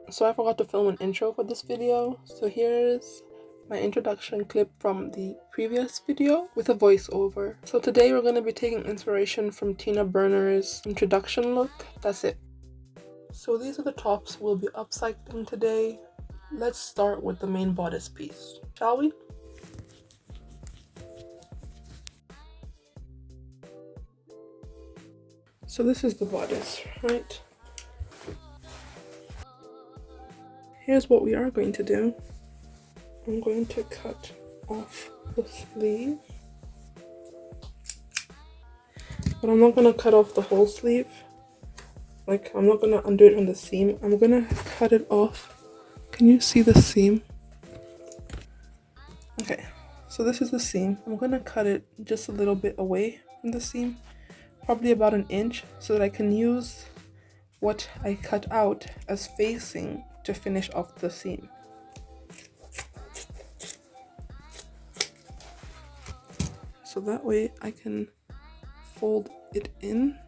So I forgot to film an intro for this video, so here's my introduction clip from the previous video with a voiceover. So today we're going to be taking inspiration from Tina Burner's introduction look. That's it. So these are the tops we'll be upcycling today. Let's start with the main bodice piece, shall we? So this is the bodice, right? Here's what we are going to do. I'm going to cut off the sleeve, but I'm not going to cut off the whole sleeve. Like, I'm not going to undo it from the seam. I'm going to cut it off. Can you see the seam? Okay, so this is the seam. I'm going to cut it just a little bit away from the seam, probably about an inch, so that I can use what I cut out as facing to finish off the seam. So that way I can fold it in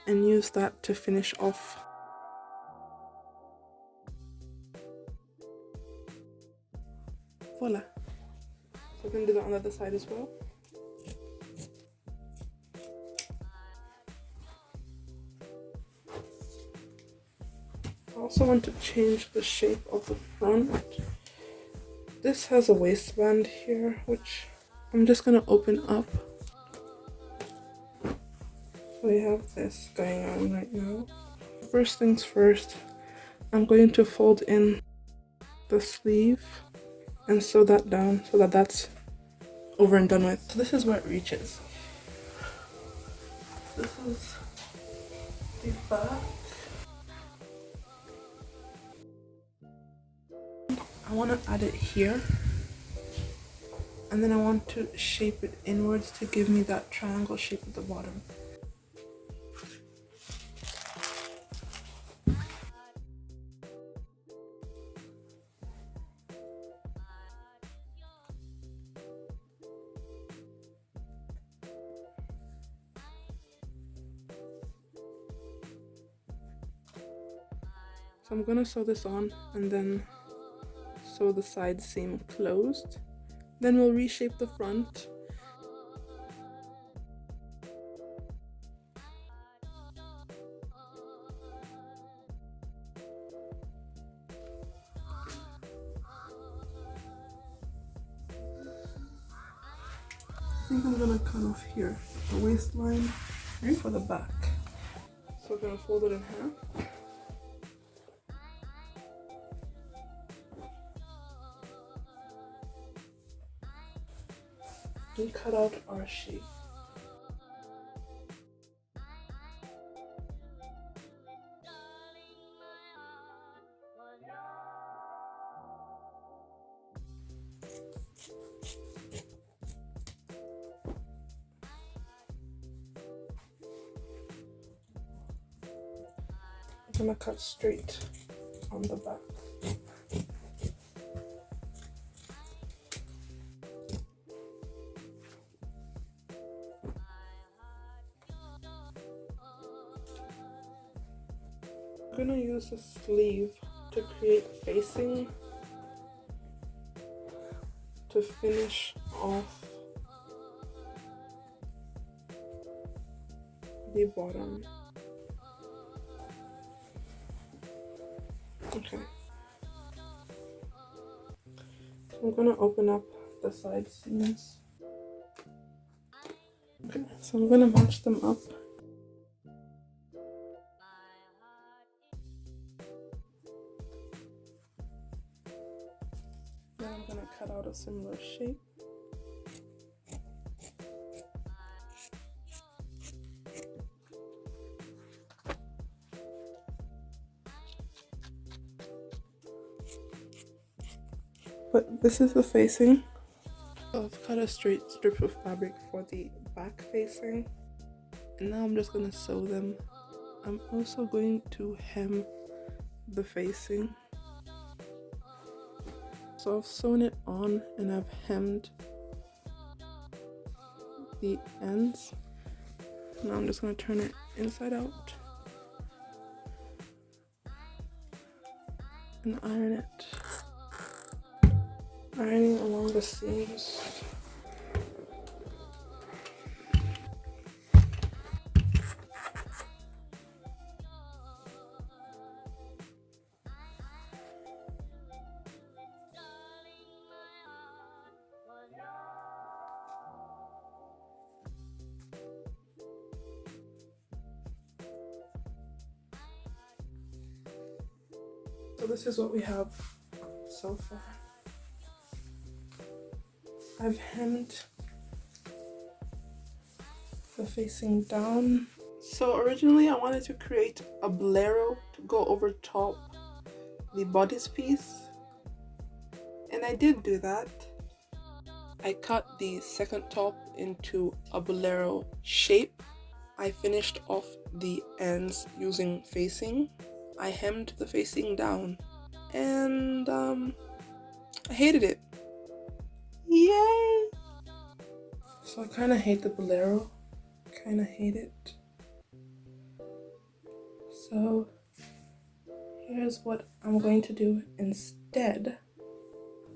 and use that to finish off. Voila. So I'm going to do that on the other side as well. I also want to change the shape of the front. This has a waistband here, which I'm just going to open up. So we have this going on right now. First things first, I'm going to fold in the sleeve and sew that down so that that's over and done with. So this is where it reaches. This is the back. I want to add it here, and then I want to shape it inwards to give me that triangle shape at the bottom. So I'm going to sew this on and then sew the side seam closed. Then we'll reshape the front. I think I'm going to cut off here the waistline for the back. So we're going to fold it in half. And cut out our shape. I'm gonna cut straight on the back. I'm gonna use the sleeve to create facing to finish off the bottom. Okay. So I'm gonna open up the side seams. Okay, so I'm gonna match them up. Then I'm gonna cut out a similar shape. But this is the facing. So I've cut a straight strip of fabric for the back facing. And now I'm just gonna sew them. I'm also going to hem the facing. So I've sewn it on and I've hemmed the ends. Now I'm just going to turn it inside out. and iron it. Ironing along the seams. So this is what we have so far. I've hemmed the facing down. So originally I wanted to create a bolero to go over top the bodice piece, and I did do that. I cut the second top into a bolero shape. I finished off the ends using facing. I hemmed the facing down, and I hated it. Yay! So I kind of hate the bolero. Kind of hate it. So here's what I'm going to do instead.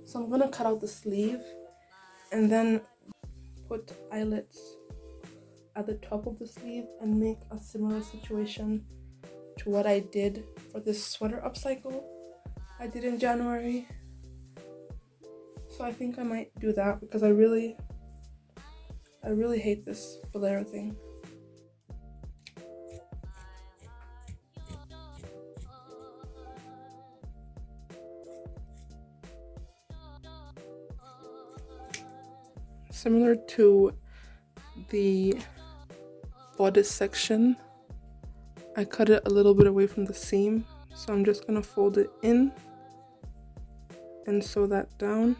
So I'm going to cut out the sleeve and then put eyelets at the top of the sleeve and make a similar situation to what I did for this sweater upcycle I did in January. So I think I might do that because I really hate this bolero thing. Similar to the bodice section, I cut it a little bit away from the seam, so I'm just gonna fold it in and sew that down.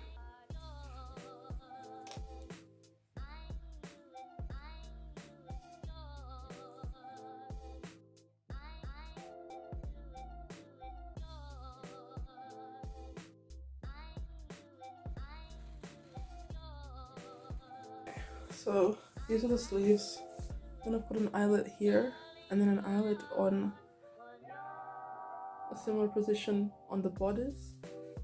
So these are the sleeves. I'm gonna put an eyelet here and then an eyelet on a similar position on the bodice.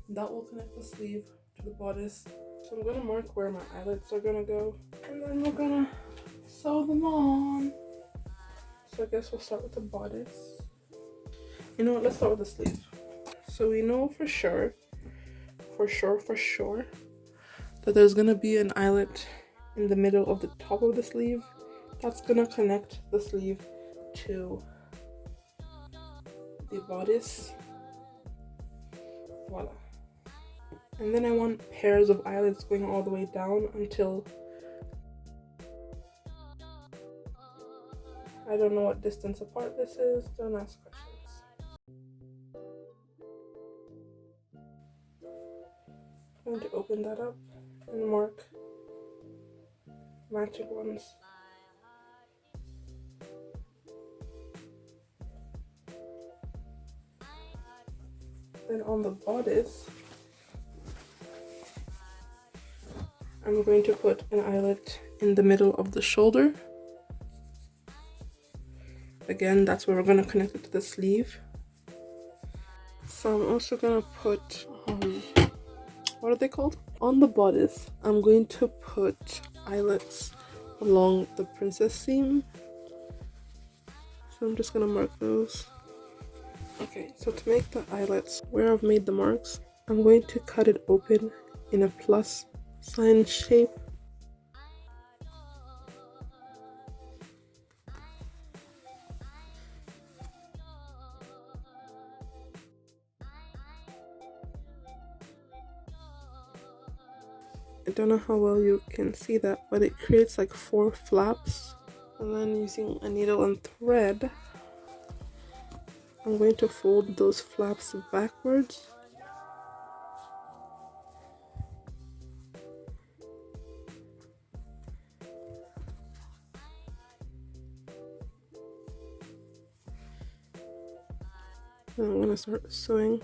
That will connect the sleeve to the bodice. So I'm gonna mark where my eyelets are gonna go, and then we're gonna sew them on. So I guess we'll start with the bodice. You know what, let's start with the sleeve. So we know for sure that there's gonna be an eyelet in the middle of the top of the sleeve. That's gonna connect the sleeve to the bodice. Voila. And then I want pairs of eyelets going all the way down until I don't know what distance apart this is. Don't ask questions. I'm going to open that up and mark matching ones. Then on the bodice, I'm going to put an eyelet in the middle of the shoulder. Again, that's where we're going to connect it to the sleeve. So I'm also going to put, what are they called? On the bodice, I'm going to put eyelets along the princess seam. So I'm just going to mark those. Okay, so to make the eyelets, where I've made the marks, I'm going to cut it open in a plus sign shape. I don't know how well you can see that, but it creates like 4 flaps. And then using a needle and thread, I'm going to fold those flaps backwards. And I'm going to start sewing.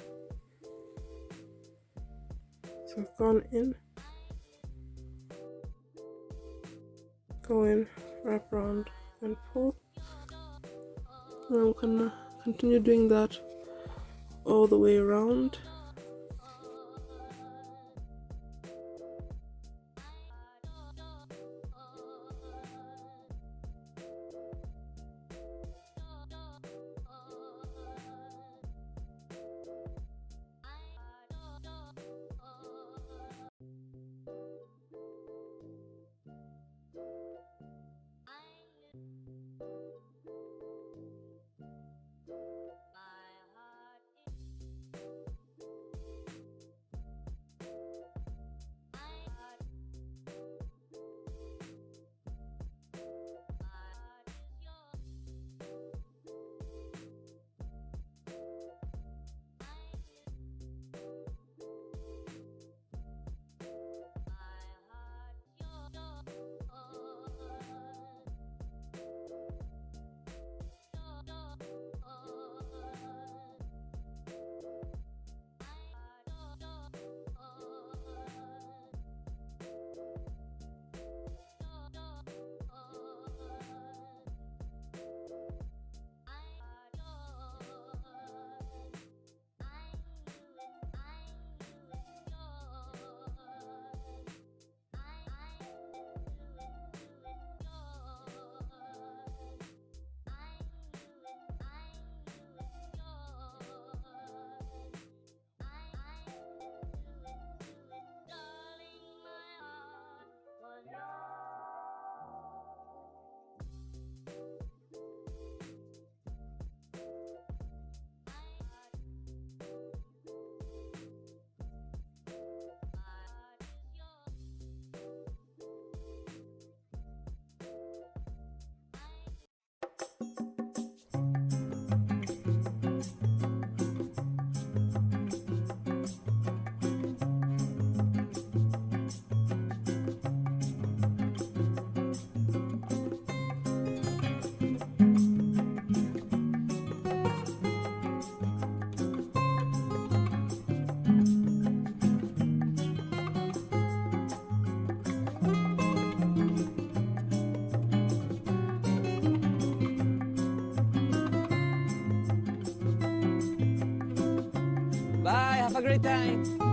So I've gone in, go in, wrap around and pull. And I'm gonna continue doing that all the way around. a great time.